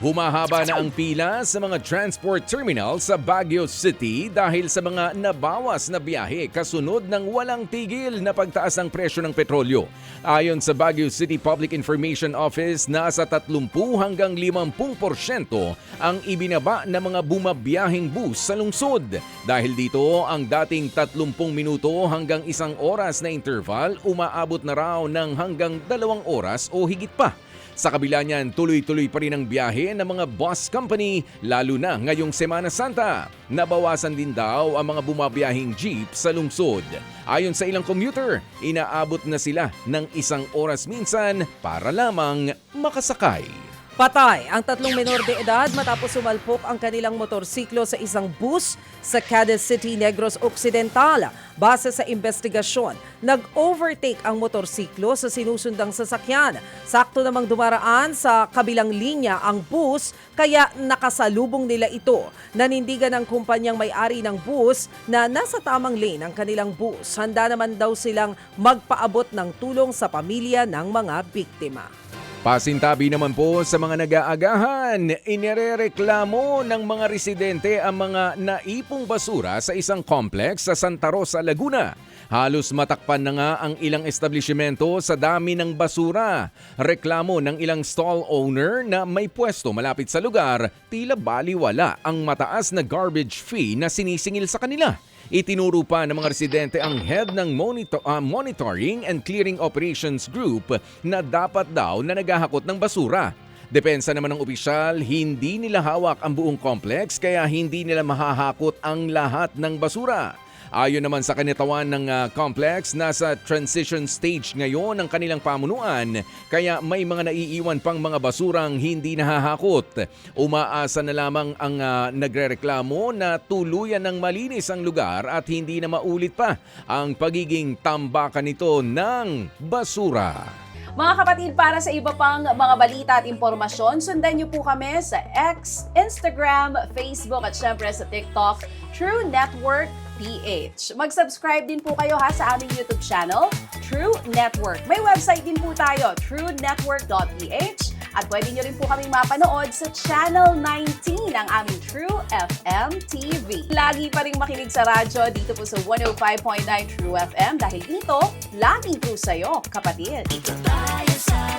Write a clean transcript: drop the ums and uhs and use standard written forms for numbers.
Humahaba na ang pila sa mga transport terminal sa Baguio City dahil sa mga nabawas na biyahe kasunod ng walang tigil na pagtaas ng presyo ng petrolyo. Ayon sa Baguio City Public Information Office, nasa 30 hanggang 50% ang ibinaba ng mga bumabiyaheng bus sa lungsod. Dahil dito, ang dating 30 minuto hanggang 1 oras na interval umaabot na raw ng hanggang 2 oras o higit pa. Sa kabila niyan, tuloy-tuloy pa rin ang biyahe ng mga bus company lalo na ngayong Semana Santa. Nabawasan din daw ang mga bumabiyaheng jeep sa lungsod. Ayon sa ilang commuter, inaabot na sila ng 1 oras minsan para lamang makasakay. Patay ang 3 menor de edad matapos sumalpok ang kanilang motorsiklo sa isang bus sa Cadiz City, Negros Occidental. Base sa investigasyon, nag-overtake ang motorsiklo sa sinusundang sasakyan. Sakto namang dumaraan sa kabilang linya ang bus kaya nakasalubong nila ito. Nanindigan ng kumpanyang may-ari ng bus na nasa tamang lane ang kanilang bus. Handa naman daw silang magpaabot ng tulong sa pamilya ng mga biktima. Pasintabi naman po sa mga nag-aagahan, inirereklamo ng mga residente ang mga naipong basura sa isang complex sa Santa Rosa, Laguna. Halos matakpan na nga ang ilang establishmento sa dami ng basura. Reklamo ng ilang stall owner na may pwesto malapit sa lugar, tila baliwala ang mataas na garbage fee na sinisingil sa kanila. Itinuro pa ng mga residente ang head ng Monitoring and Clearing Operations Group na dapat daw na naghahakot ng basura. Depensa naman ng opisyal, hindi nila hawak ang buong complex kaya hindi nila mahahakot ang lahat ng basura. Ayon naman sa kanitawan ng complex, nasa transition stage ngayon ang kanilang pamunuan kaya may mga naiiwan pang mga basurang hindi nahahakot. Umaasa na lamang ang nagrereklamo na tuluyan ng malinis ang lugar at hindi na maulit pa ang pagiging tambakan nito ng basura. Mga kapatid, para sa iba pang mga balita at impormasyon, sundan niyo po kami sa X, Instagram, Facebook at syempre sa TikTok, True Network PH. Mag-subscribe din po kayo sa aming YouTube channel, True Network. May website din po tayo, truenetwork.ph, at pwede nyo rin po kaming mapanood sa Channel 19 ng aming True FM TV. Lagi pa rin makinig sa radyo dito po sa 105.9 True FM dahil dito, laging true sa'yo, kapatid. Dito tayo sa